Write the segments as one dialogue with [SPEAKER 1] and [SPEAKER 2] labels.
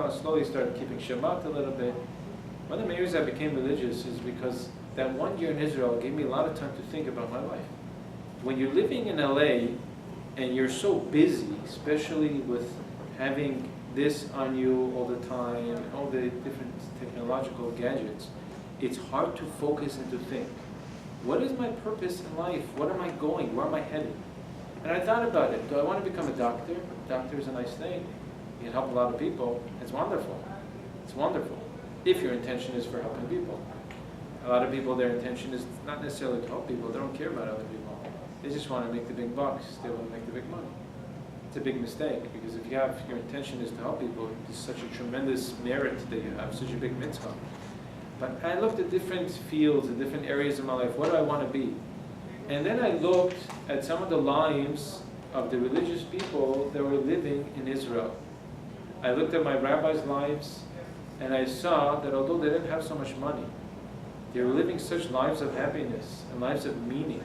[SPEAKER 1] Torah, slowly started keeping Shabbat a little bit. One of the main reasons I became religious is because that 1 year in Israel gave me a lot of time to think about my life. When you're living in LA and you're so busy, especially with having this on you all the time, and all the different technological gadgets, it's hard to focus and to think. What is my purpose in life? What am I going? Where am I headed? And I thought about it. Do I want to become a doctor? Doctor is a nice thing. You can help a lot of people. It's wonderful. It's wonderful. If your intention is for helping people. A lot of people, their intention is not necessarily to help people. They don't care about other people. They just want to make the big bucks. They want to make the big money. It's a big mistake, because if your intention is to help people, it's such a tremendous merit that you have, such a big mitzvah. But I looked at different fields and different areas of my life. What do I want to be? And then I looked at some of the lives of the religious people that were living in Israel. I looked at my rabbis' lives, and I saw that although they didn't have so much money, they were living such lives of happiness and lives of meaning.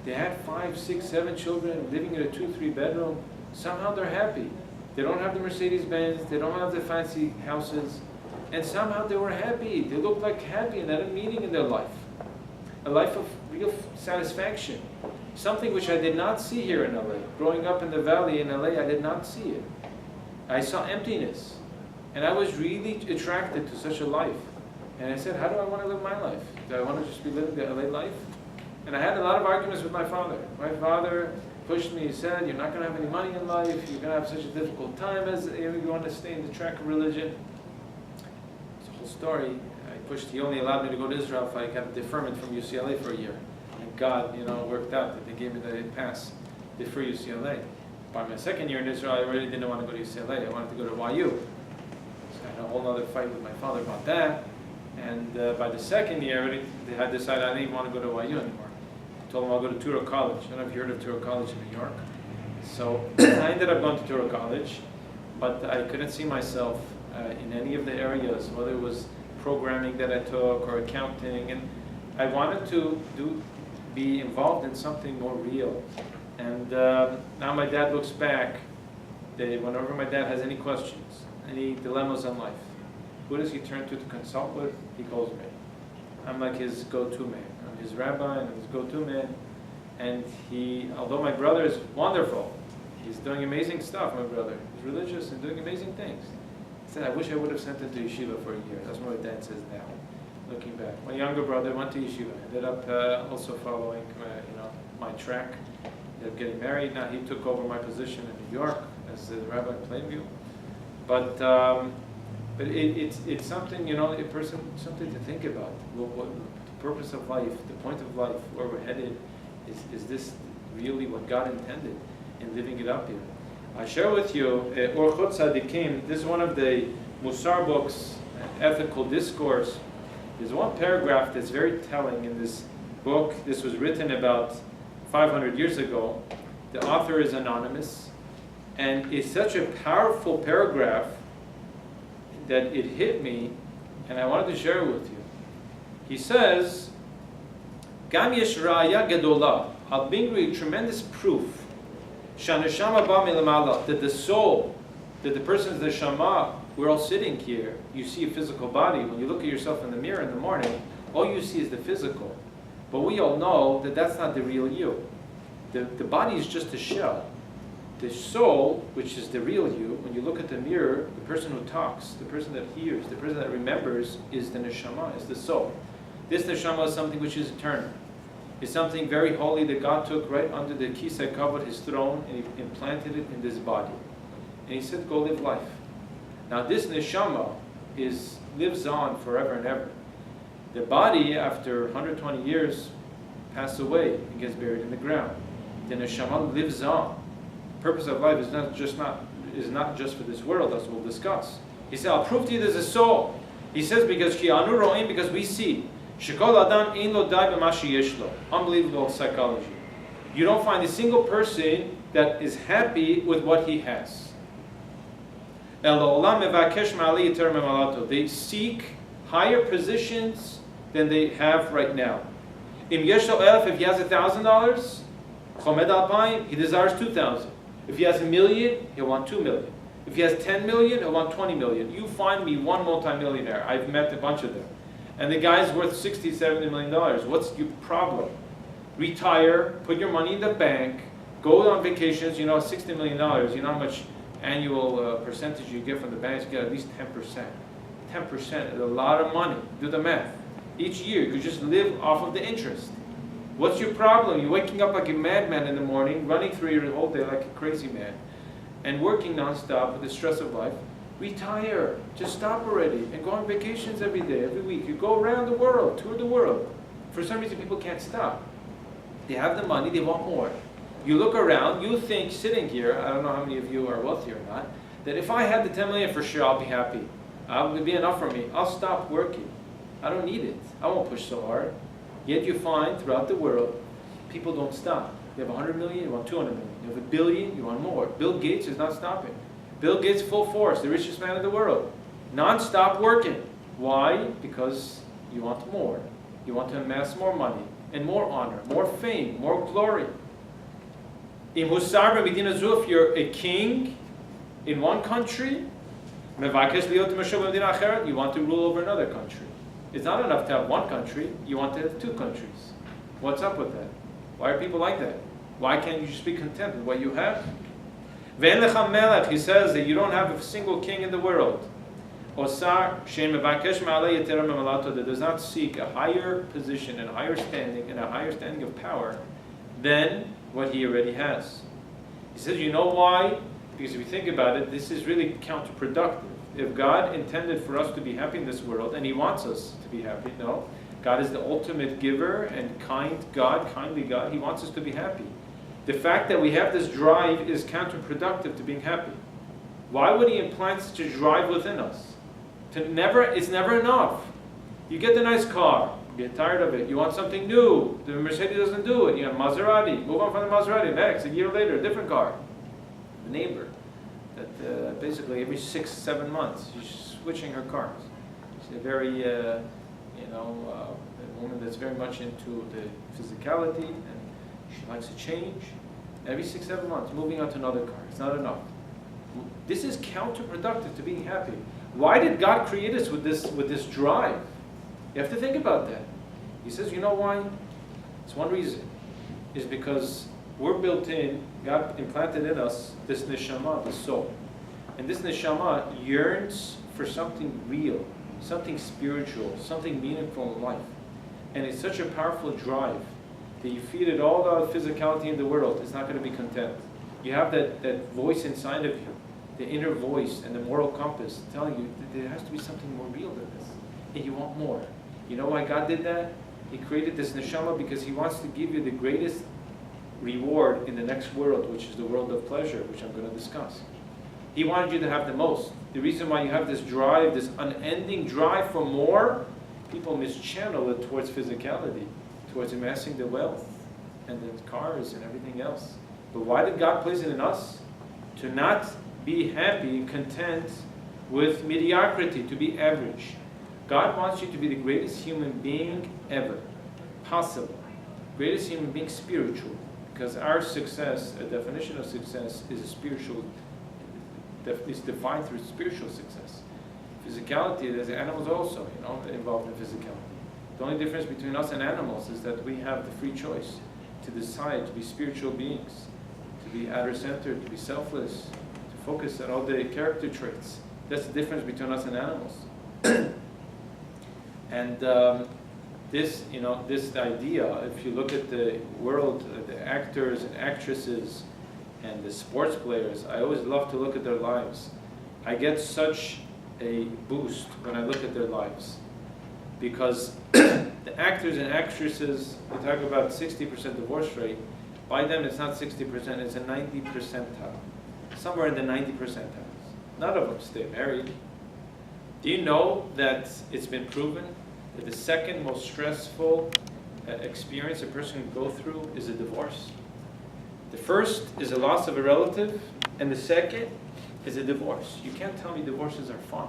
[SPEAKER 1] They had 5, 6, 7 children living in a 2-3 bedroom. Somehow they're happy. They don't have the Mercedes-Benz, they don't have the fancy houses, and somehow they were happy. They looked like happy and had a meaning in their life. A life of real satisfaction. Something which I did not see here in LA. Growing up in the valley in LA, I did not see it. I saw emptiness. And I was really attracted to such a life. And I said, how do I want to live my life? Do I want to just be living the LA life? And I had a lot of arguments with my father. My father pushed me. He said, you're not going to have any money in life. You're going to have such a difficult time as you want to stay in the track of religion. It's a whole story. He only allowed me to go to Israel if I got deferment from UCLA for a year. And God, worked out that they gave me the pass, defer UCLA. By my second year in Israel, I really didn't want to go to UCLA. I wanted to go to YU. So I had a whole other fight with my father about that. And by the second year, I had decided I didn't even want to go to YU anymore. I told them I'll go to Touro College. I don't know if you heard of Touro College in New York. So I ended up going to Touro College, but I couldn't see myself in any of the areas, whether it was programming that I took or accounting, and I wanted to be involved in something more real. And now my dad looks back, whenever my dad has any questions, any dilemmas in life, who does he turn to consult with? He calls me. I'm like his go-to man. I'm his rabbi and his go-to man. And although my brother is wonderful, he's doing amazing stuff, my brother. He's religious and doing amazing things. He said, I wish I would have sent him to yeshiva for a year. That's what my dad says now, looking back. My younger brother went to yeshiva, ended up also following my track. Ended up getting married. Now he took over my position in New York as the rabbi in Plainview. But it's something, something to think about. What the purpose of life, the point of life, where we're headed, is this really what God intended in living it up here? I share with you Orchot Tzadikim. This is one of the Musar books, Ethical Discourse. There's one paragraph that's very telling in this book. This was written about 500 years ago. The author is anonymous, and it's such a powerful paragraph that it hit me, and I wanted to share it with you. He says, Gam yesh ra'aya gedola, al bingri, tremendous proof, shaneshama ba milamala, that the soul, that the person's the shama, we're all sitting here, you see a physical body. When you look at yourself in the mirror in the morning, all you see is the physical. But we all know that that's not the real you. The body is just a shell. The soul, which is the real you, when you look at the mirror, the person who talks, the person that hears, the person that remembers is the neshama, is the soul. This neshama is something which is eternal. It's something very holy that God took right under the kisei kavod, his throne, and he implanted it in this body. And he said, go live life. Now this neshama lives on forever and ever. The body, after 120 years, passes away and gets buried in the ground. The neshama lives on. The purpose of life is not just for this world, as we'll discuss. He said, I'll prove to you there's a soul. He says, because we see. Unbelievable psychology. You don't find a single person that is happy with what he has. They seek higher positions than they have right now. If he has $1,000, he desires 2,000. If he has $1 million, he'll want 2 million. If he has 10 million, he'll want 20 million. You find me one multimillionaire. I've met a bunch of them. And the guy's worth 60, 70 million dollars. What's your problem? Retire, put your money in the bank, go on vacations, $60 million, you know how much annual percentage you get from the banks? You get at least 10%. 10% is a lot of money. Do the math. Each year, you could just live off of the interest. What's your problem? You're waking up like a madman in the morning, running through your whole day like a crazy man, and working nonstop with the stress of life. Retire. Just stop already and go on vacations every day, every week. You go around the world, tour the world. For some reason, people can't stop. They have the money, they want more. You look around, you think sitting here, I don't know how many of you are wealthy or not, that if I had the 10 million for sure, I'll be happy. It would be enough for me. I'll stop working. I don't need it. I won't push so hard. Yet you find throughout the world, people don't stop. You have 100 million, you want 200 million. You have 1 billion, you want more. Bill Gates is not stopping. Bill Gates full force, the richest man in the world. Non-stop working. Why? Because you want more. You want to amass more money and more honor, more fame, more glory. If you're a king in one country, you want to rule over another country. It's not enough to have one country, you want to have 2 countries. What's up with that? Why are people like that? Why can't you just be content with what you have? He says that you don't have a single king in the world. That does not seek a higher position and a higher standing of power than what he already has. He says, you know why? Because if you think about it, this is really counterproductive. If God intended for us to be happy in this world, and He wants us to be happy, no. God is the ultimate giver and kindly God. He wants us to be happy. The fact that we have this drive is counterproductive to being happy. Why would He implant such a drive within us? It's never enough. You get the nice car, you get tired of it. You want something new. The Mercedes doesn't do it. You have Maserati. Move on from the Maserati. Next, a year later, a different car. The neighbor. That basically every 6-7 months she's switching her cars. She's a very, a woman that's very much into the physicality, and she likes to change. Every 6-7 months, moving on to another car. It's not enough. This is counterproductive to being happy. Why did God create us with this drive? You have to think about that. He says, you know why? It's one reason. Is because we're built in, God implanted in us this neshama, the soul. And this neshama yearns for something real, something spiritual, something meaningful in life. And it's such a powerful drive that you feed it all the physicality in the world, it's not going to be content. You have that voice inside of you, the inner voice and the moral compass telling you that there has to be something more real than this. And you want more. You know why God did that? He created this neshama because He wants to give you the greatest reward in the next world, which is the world of pleasure, which I'm going to discuss. He wanted you to have the most. The reason why you have this drive, this unending drive for more, people mischannel it towards physicality, towards amassing the wealth and the cars and everything else. But why did God place it in us? To not be happy and content with mediocrity, to be average. God wants you to be the greatest human being ever possible. Greatest human being spiritual. Because our success, a definition of success, is a spiritual, is defined through spiritual success. Physicality, there's animals also, involved in physicality. The only difference between us and animals is that we have the free choice to decide to be spiritual beings, to be outer-centered, to be selfless, to focus on all the character traits. That's the difference between us and animals. And this idea, if you look at the world, the actors and actresses and the sports players, I always love to look at their lives. I get such a boost when I look at their lives. Because the actors and actresses, we talk about 60% divorce rate. By them, it's not 60%, it's a 90 percentile. Somewhere in the 90 percentiles. None of them stay married. Do you know that it's been proven that the second most stressful experience a person can go through is a divorce? The first is a loss of a relative, and the second is a divorce. You can't tell me divorces are fun.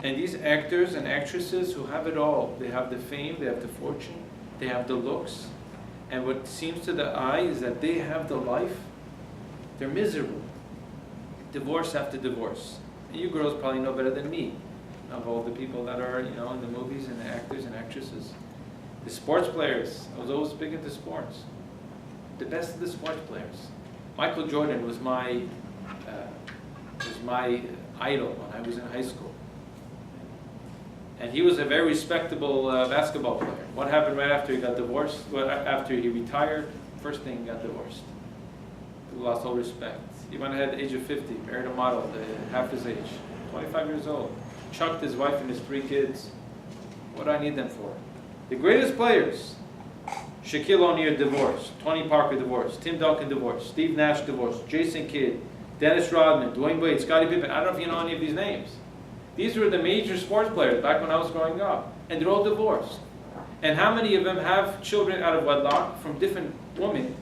[SPEAKER 1] And these actors and actresses who have it all, they have the fame, they have the fortune, they have the looks, and what seems to the eye is that they have the life, they're miserable. Divorce after divorce. And you girls probably know better than me of all the people that are, in the movies and the actors and actresses. The sports players. I was always big into sports. The best of the sports players. Michael Jordan was my idol when I was in high school. And he was a very respectable basketball player. What happened right after he got divorced? Well, after he retired, first thing he got divorced. He lost all respect. He went ahead at the age of 50, married a model, half his age, 25 years old. Chucked his wife and his 3 kids. What do I need them for? The greatest players. Shaquille O'Neal divorced, Tony Parker divorced, Tim Duncan divorced, Steve Nash divorced, Jason Kidd, Dennis Rodman, Dwayne Wade, Scottie Pippen. I don't know if you know any of these names. These were the major sports players back when I was growing up. And they're all divorced. And how many of them have children out of wedlock from different women,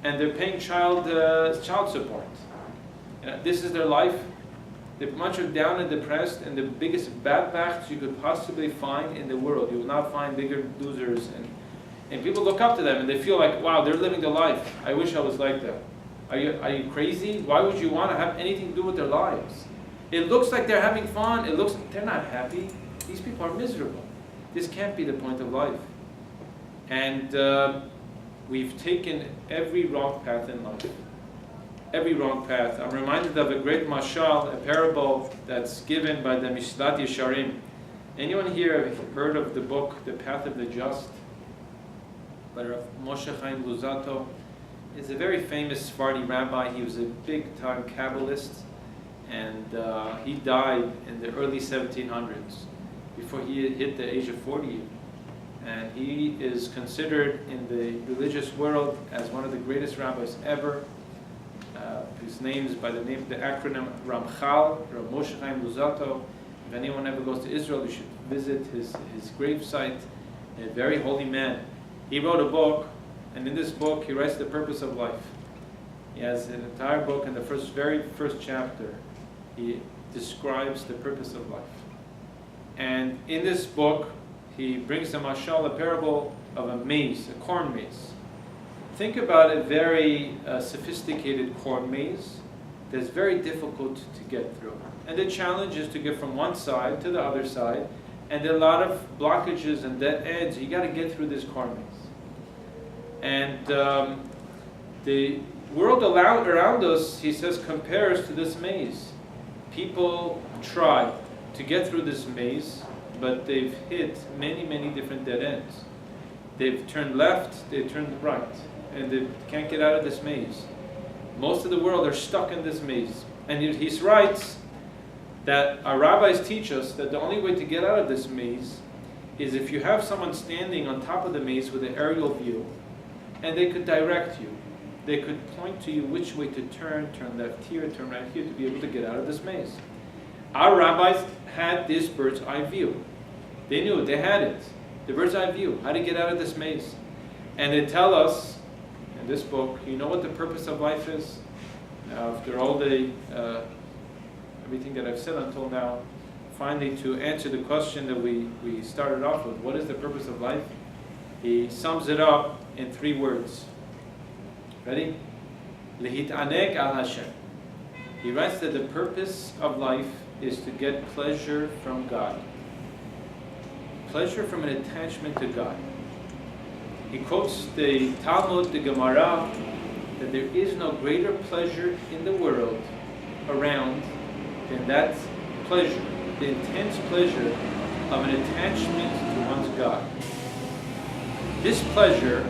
[SPEAKER 1] and they're paying child support? This is their life. They're much down and depressed, and the biggest badbachts you could possibly find in the world. You will not find bigger losers. And people look up to them, and they feel like, wow, they're living their life. I wish I was like that. Are you crazy? Why would you want to have anything to do with their lives? It looks like they're having fun. It looks they're not happy. These people are miserable. This can't be the point of life. And we've taken every wrong path in life. Every wrong path. I'm reminded of a great mashal, a parable that's given by the Mishlat Yesharim. Anyone here have heard of the book, The Path of the Just? By Moshe Chaim Luzzatto. He's a very famous Sephardi rabbi. He was a big-time Kabbalist, and he died in the early 1700s, before he hit the age of 40. And he is considered in the religious world as one of the greatest rabbis ever. His name is by the acronym Ramchal, Rav Moshe Chaim Luzzatto. If anyone ever goes to Israel, you should visit his gravesite. A very holy man. He wrote a book, and in this book he writes the purpose of life. He has an entire book, and the very first chapter he describes the purpose of life. And in this book he brings a mashal, a parable of a maze, a corn maze. Think about a very sophisticated corn maze that's very difficult to get through. And the challenge is to get from one side to the other side, and there are a lot of blockages and dead ends. You got to get through this corn maze. And the world around us, he says, compares to this maze. People try to get through this maze, but they've hit many, many different dead ends. They've turned left, they've turned right, and they can't get out of this maze. Most of the world are stuck in this maze. And he writes that our rabbis teach us that the only way to get out of this maze is if you have someone standing on top of the maze with an aerial view, and they could direct you. They could point to you which way to turn left here, turn right here, to be able to get out of this maze. Our rabbis had this bird's eye view. They knew it, they had it. The bird's eye view, how to get out of this maze. And they tell us in this book, you know what the purpose of life is? Now, after all the everything that I've said until now, finally to answer the question that we started off with, what is the purpose of life? He sums it up in 3 words. Ready? Lehit'aneg al Hashem. He writes that the purpose of life is to get pleasure from God. Pleasure from an attachment to God. He quotes the Talmud, the Gemara, that there is no greater pleasure in the world around than that pleasure, the intense pleasure of an attachment to one's God. This pleasure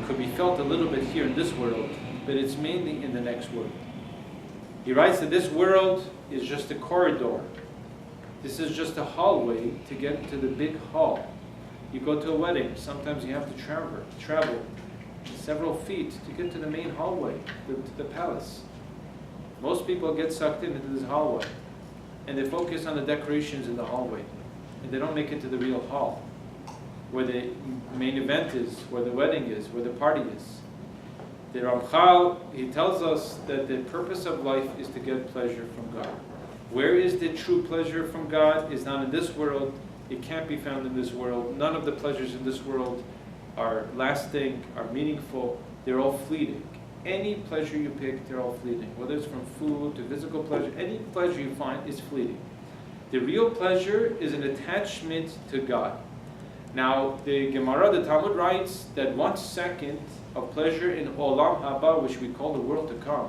[SPEAKER 1] could be felt a little bit here in this world, but it's mainly in the next world. He writes that this world is just a corridor. This is just a hallway to get into the big hall. You go to a wedding, sometimes you have to travel several feet to get to the main hallway, to the palace. Most people get sucked into this hallway, and they focus on the decorations in the hallway, and they don't make it to the real hall, where the main event is, where the wedding is, where the party is. The Ramchal, he tells us that the purpose of life is to get pleasure from God. Where is the true pleasure from God? Is not in this world. It can't be found in this world. None of the pleasures in this world are lasting, are meaningful. They're all fleeting. any pleasure you pick, they're all fleeting. Whether it's from food to physical pleasure, any pleasure you find is fleeting. The real pleasure is an attachment to God. Now, the Gemara, the Talmud writes that 1 second of pleasure in Olam Haba, which we call the world to come,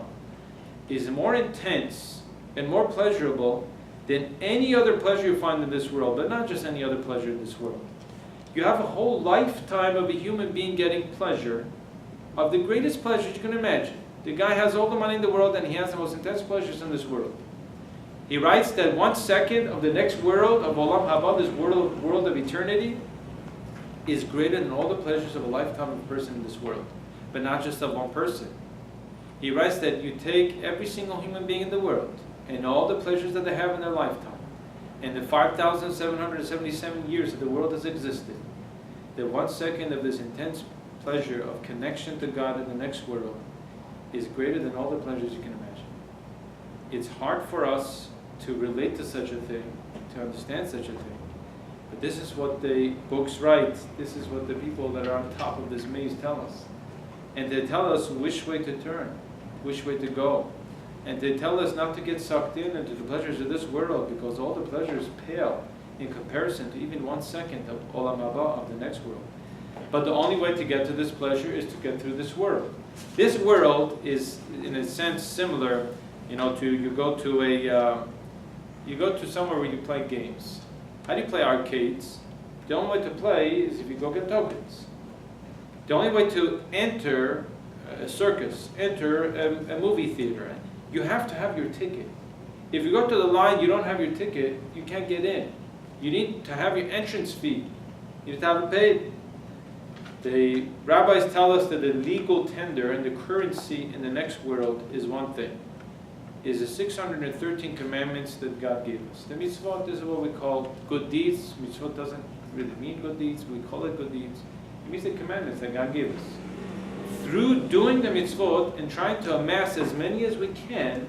[SPEAKER 1] is more intense and more pleasurable than any other pleasure you find in this world, but not just any other pleasure in this world. You have a whole lifetime of a human being getting pleasure, of the greatest pleasures you can imagine. The guy has all the money in the world and he has the most intense pleasures in this world. He writes that 1 second of the next world, of Olam Haba, this world of eternity, is greater than all the pleasures of a lifetime of a person in this world, but not just of one person. He writes that you take every single human being in the world and all the pleasures that they have in their lifetime, and the 5,777 years that the world has existed, that 1 second of this intense pleasure of connection to God in the next world is greater than all the pleasures you can imagine. It's hard for us to relate to such a thing, to understand such a thing. But this is what the books write. This is what the people that are on top of this maze tell us. And they tell us which way to turn, which way to go. And they tell us not to get sucked in into the pleasures of this world, because all the pleasures pale in comparison to even 1 second of Olam Haba, of the next world. But the only way to get to this pleasure is to get through this world. This world is, in a sense, similar, to you go to somewhere where you play games. How do you play arcades? The only way to play is if you go get tokens. The only way to enter a circus, enter a movie theater, you have to have your ticket. If you go to the line, you don't have your ticket, you can't get in. You need to have your entrance fee. You need to have it paid. The rabbis tell us that the legal tender and the currency in the next world is one thing. Is the 613 commandments that God gave us. The mitzvot is what we call good deeds. Mitzvot doesn't really mean good deeds. We call it good deeds. It means the commandments that God gave us. Through doing the mitzvot and trying to amass as many as we can,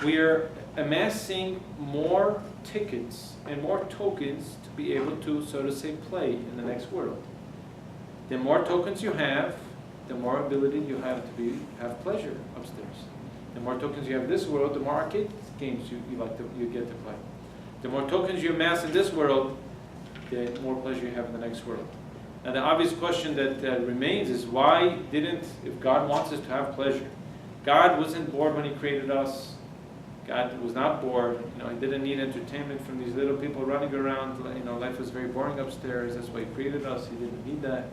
[SPEAKER 1] we are amassing more tickets and more tokens to be able to, so to say, play in the next world. The more tokens you have, the more ability you have to have pleasure upstairs. The more tokens you have in this world, the more arcade games you get to play. The more tokens you amass in this world, the more pleasure you have in the next world. And the obvious question that remains is, why didn't, if God wants us to have pleasure, God wasn't bored when He created us. God was not bored. He didn't need entertainment from these little people running around. Life was very boring upstairs. That's why He created us. He didn't need that.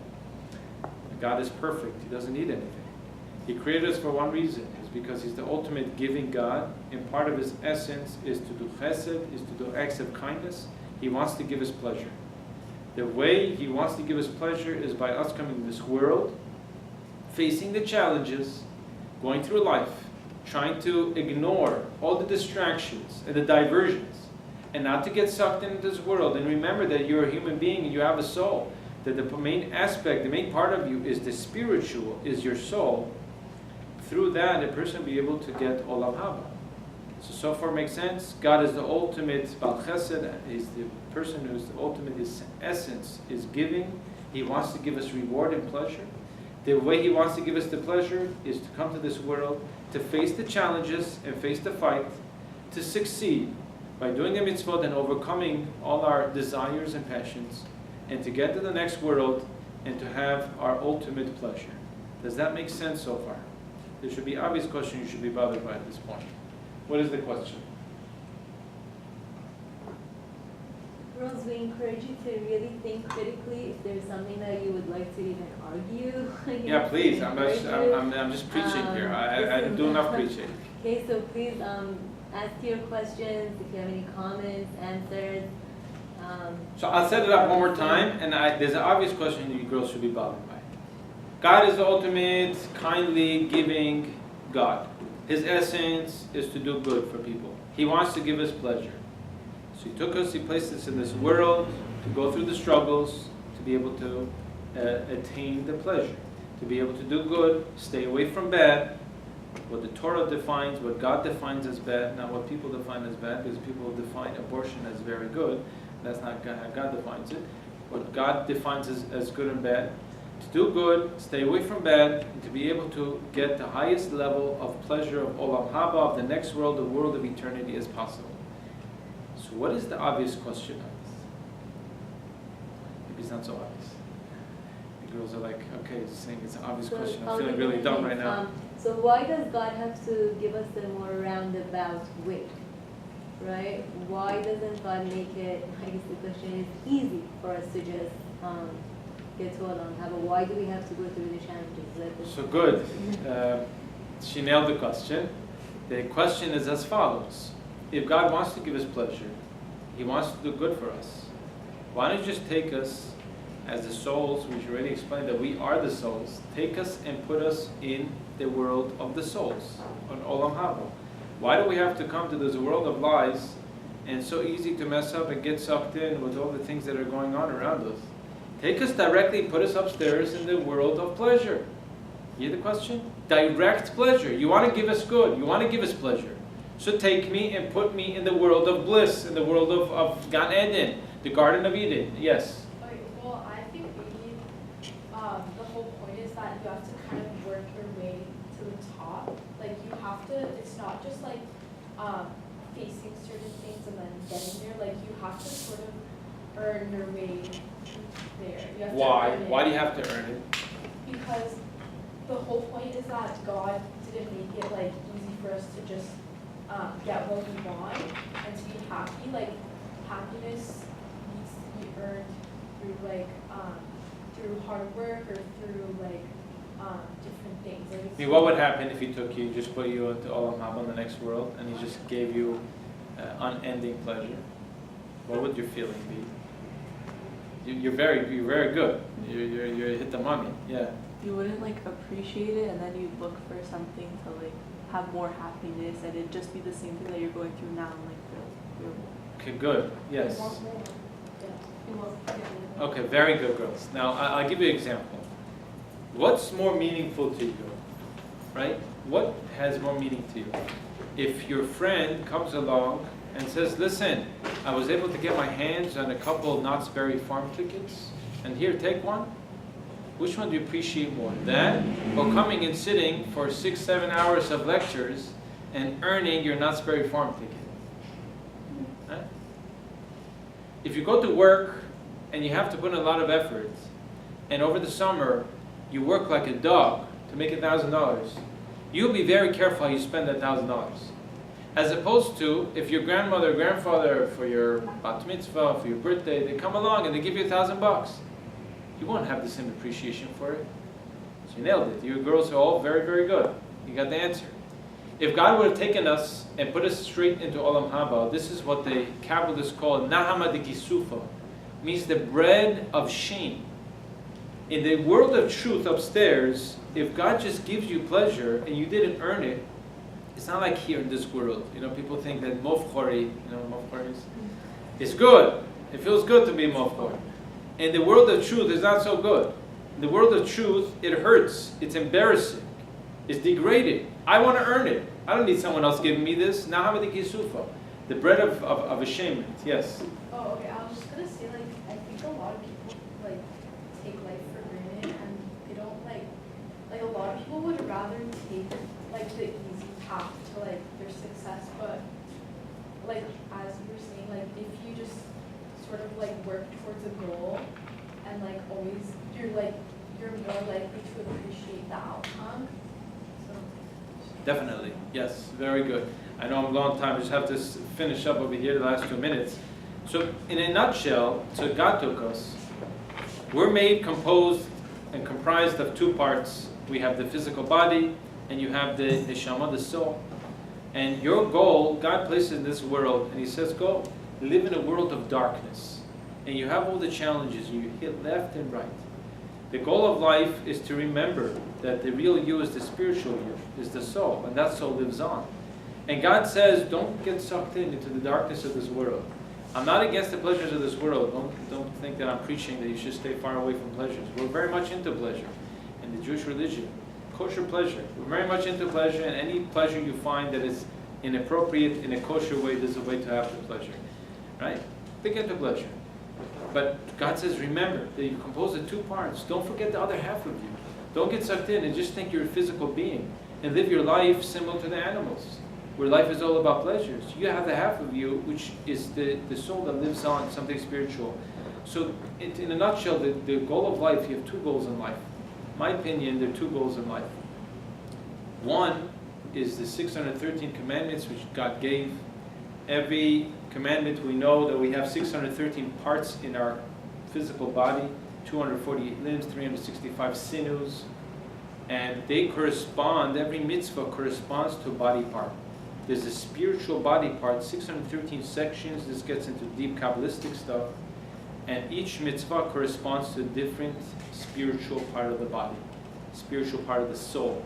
[SPEAKER 1] God is perfect. He doesn't need anything. He created us for one reason, is because He's the ultimate giving God, and part of His essence is to do chesed, is to do acts of kindness. He wants to give us pleasure. The way He wants to give us pleasure is by us coming to this world, facing the challenges, going through life, trying to ignore all the distractions and the diversions, and not to get sucked into this world. And remember that you're a human being and you have a soul. That the main aspect, the main part of you is the spiritual, is your soul. Through that, a person will be able to get Olam Haba. So far makes sense? God is the ultimate Bal Chesed. He's the person who's the ultimate, His essence is giving. He wants to give us reward and pleasure. The way He wants to give us the pleasure is to come to this world, to face the challenges and face the fight, to succeed by doing the mitzvot and overcoming all our desires and passions, and to get to the next world and to have our ultimate pleasure. Does that make sense so far? There should be obvious question you should be bothered by at this point. What is the question?
[SPEAKER 2] Rose, we encourage you to really think critically if there's something that you would like to even argue.
[SPEAKER 1] Yeah, please. I'm just preaching here. I do enough preaching.
[SPEAKER 2] Okay, so please ask your questions. If you have any comments, answers.
[SPEAKER 1] So I'll set it up one more time, and there's an obvious question you girls should be bothered by. God is the ultimate, kindly, giving God. His essence is to do good for people. He wants to give us pleasure. So He took us, He placed us in this world to go through the struggles, to be able to attain the pleasure, to be able to do good, stay away from bad, what the Torah defines, what God defines as bad, not what people define as bad, because people define abortion as very good. That's not how God defines it. What God defines as good and bad. to do good, stay away from bad, and to be able to get the highest level of pleasure of Olam Haba, of the next world, the world of eternity, as possible. So what is the obvious question on this? Maybe it's not so obvious. The girls are like, okay, it's saying it's an obvious question. I'm feeling really dumb right now.
[SPEAKER 2] So why does God have to give us a more roundabout way? Right? Why doesn't God make it, I guess the question is, easy for us to just get to Olam Haba? Why do we have to go through the challenges?
[SPEAKER 1] So good. She nailed the question. The question is as follows. If God wants to give us pleasure, He wants to do good for us, why don't you just take us as the souls, which already explained that we are the souls, take us and put us in the world of the souls, on Olam Haba. Why do we have to come to this world of lies, and it's so easy to mess up and get sucked in with all the things that are going on around us? Take us directly and put us upstairs in the world of pleasure. You hear the question? Direct pleasure. You want to give us good. You want to give us pleasure. So take me and put me in the world of bliss, in the world of Gan Eden, the Garden of Eden. Yes?
[SPEAKER 3] Okay, well, I think maybe the whole point is that you have to kind of work your way to the top. Like you have to, it's not just like facing certain things and then getting there. Like you have to sort of earn your way there. You have
[SPEAKER 1] Why?
[SPEAKER 3] To earn it.
[SPEAKER 1] Why do you have to earn it?
[SPEAKER 3] Because the whole point is that God didn't make it like easy for us to just get what we want and to be happy. Like happiness needs to be earned through like through hard work or through like different things. Like
[SPEAKER 1] I mean, what would happen if He took you, just put you into Olam Haba in the next world, and He just gave you unending pleasure? What would your feeling be? You're very good. You hit the money. Yeah.
[SPEAKER 4] You wouldn't like appreciate it, and then you look for something to like have more happiness, and it'd just be the same thing that you're going through now, like the real world.
[SPEAKER 1] Okay, good. Yes.
[SPEAKER 3] Yeah.
[SPEAKER 1] Okay, very good, girls. Now, I'll give you an example. What's more meaningful to you, right? What has more meaning to you? If your friend comes along and says, listen, I was able to get my hands on a couple of Knott's Berry Farm tickets, and here, take one. Which one do you appreciate more? That, or coming and sitting for 6-7 hours of lectures and earning your Knott's Berry Farm ticket? Huh? If you go to work and you have to put in a lot of effort, and over the summer you work like a dog to make $1,000, you'll be very careful how you spend that $1,000. As opposed to if your grandmother or grandfather, for your bat mitzvah, for your birthday, they come along and they give you $1,000. You won't have the same appreciation for it. So you nailed it. You girls are all very, very good. You got the answer. If God would have taken us and put us straight into Olam Haba, this is what the Kabbalists call Nahama de Gisufa, means the bread of shame. In the world of truth upstairs, if God just gives you pleasure and you didn't earn it, it's not like here in this world. You know, people think that mofchori, you know what mofchori is? It's good. It feels good to be mofchor. In the world of truth, it's not so good. In the world of truth, it hurts. It's embarrassing. It's degrading. I want to earn it. I don't need someone else giving me this. Nahama de Gisufa, the bread of ashamed. Yes?
[SPEAKER 3] Oh, okay. I was just gonna say, like, I think a lot of people like take life for granted, and they don't like a lot of people would rather take like the easy path to like their success, but like as you were saying, like if you just sort of like work towards a goal and like always you're more likely to appreciate the outcome. So
[SPEAKER 1] Definitely. Yes. Very good. I know I'm a long time. I just have to finish up over here the last 2 minutes. So in a nutshell, so God took us. We're made, composed, and comprised of 2 parts. We have the physical body, and you have the neshama, the soul. And your goal, God places in this world, and He says, go live in a world of darkness. And you have all the challenges, and you hit left and right. The goal of life is to remember that the real you is the spiritual you, is the soul, and that soul lives on. And God says, don't get sucked into the darkness of this world. I'm not against the pleasures of this world. Don't think that I'm preaching that you should stay far away from pleasures. We're very much into pleasure in the Jewish religion. Kosher pleasure. We're very much into pleasure, and any pleasure you find that is inappropriate in a kosher way, there's a way to have the pleasure. Right? Think into pleasure. But God says, remember that you composed of two parts. Don't forget the other half of you. Don't get sucked in and just think you're a physical being and live your life similar to the animals, where life is all about pleasures. You have the half of you, which is the soul that lives on, something spiritual. So in a nutshell, the goal of life, you have two goals in life. In my opinion, there are two goals in life. One is the 613 commandments which God gave. Every commandment, we know that we have 613 parts in our physical body, 248 limbs, 365 sinews, and they correspond, every mitzvah corresponds to a body part. There's a spiritual body part, 613 sections. This gets into deep Kabbalistic stuff. And each mitzvah corresponds to a different spiritual part of the body, spiritual part of the soul.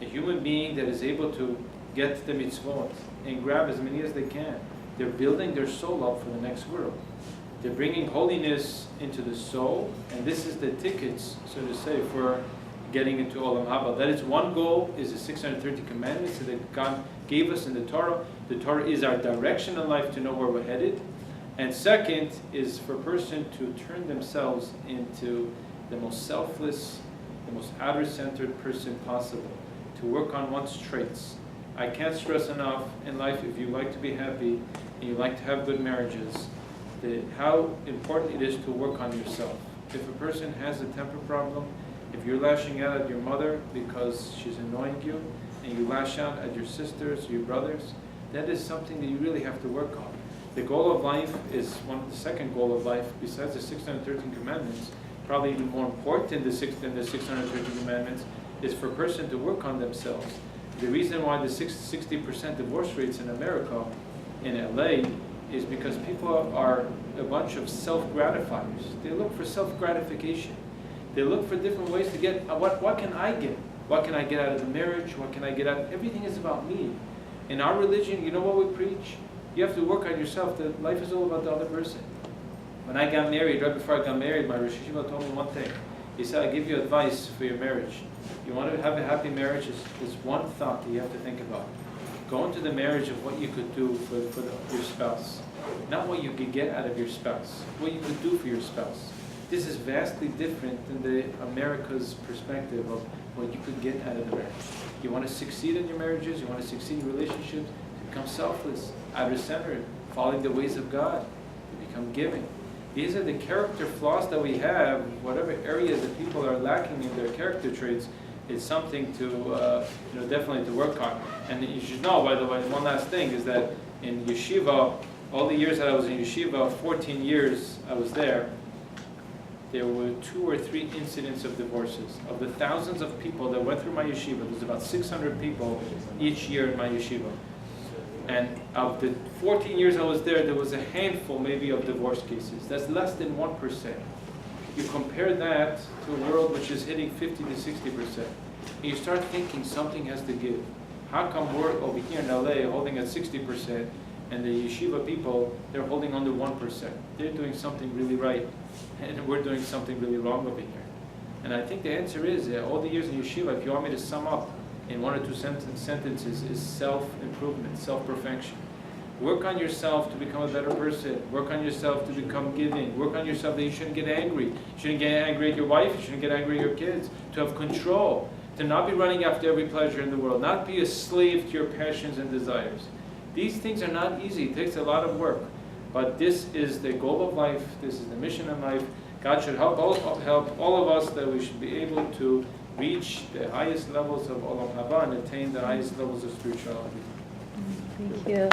[SPEAKER 1] A human being that is able to get the mitzvot and grab as many as they can, they're building their soul up for the next world. They're bringing holiness into the soul, and this is the tickets, so to say, for getting into Olam Haba. That is one goal, is the 630 commandments that God gave us in the Torah. The Torah is our direction in life to know where we're headed. And second is for a person to turn themselves into the most selfless, the most outer-centered person possible, to work on one's traits. I can't stress enough in life, if you like to be happy and you like to have good marriages, how important it is to work on yourself. If a person has a temper problem, if you're lashing out at your mother because she's annoying you, and you lash out at your sisters, your brothers, that is something that you really have to work on. The goal of life is the second goal of life, besides the 613 commandments, probably even more important than the 613 commandments, is for a person to work on themselves. The reason why the 60% divorce rates in America, in LA, is because people are a bunch of self-gratifiers. They look for self-gratification. They look for different ways to get, what can I get? What can I get out of the marriage? What can I get out? Everything is about me. In our religion, you know what we preach? You have to work on yourself. That life is all about the other person. When I got married, right before I got married, my Rosh Yeshiva told me one thing. He said, I give you advice for your marriage. You want to have a happy marriage, there's one thought that you have to think about. Go into the marriage of what you could do for your spouse. Not what you could get out of your spouse. What you could do for your spouse. This is vastly different than the America's perspective of what you could get out of the marriage. You want to succeed in your marriages, you want to succeed in relationships, to become selfless, outer-centered, following the ways of God, to become giving. These are the character flaws that we have. Whatever areas that people are lacking in their character traits, it's something to definitely to work on. And you should know, by the way, one last thing is that in yeshiva, all the years that I was in yeshiva, 14 years I was there were 2 or 3 incidents of divorces. Of the thousands of people that went through my yeshiva, there's about 600 people each year in my yeshiva. And of the 14 years I was there was a handful maybe of divorce cases. That's less than 1%. You compare that to a world which is hitting 50 to 60%. And you start thinking something has to give. How come we're over here in LA holding at 60%, and the yeshiva people, they're holding under 1%? They're doing something really right, and we're doing something really wrong over here. And I think the answer is, all the years in yeshiva, if you want me to sum up in 1 or 2 sentences, is self-improvement, self-perfection. Work on yourself to become a better person. Work on yourself to become giving. Work on yourself that you shouldn't get angry. You shouldn't get angry at your wife. You shouldn't get angry at your kids. To have control. To not be running after every pleasure in the world. Not be a slave to your passions and desires. These things are not easy. It takes a lot of work. But this is the goal of life. This is the mission of life. God should help all of us that we should be able to reach the highest levels of Olam Haba and attain the highest levels of spirituality.
[SPEAKER 2] Thank you.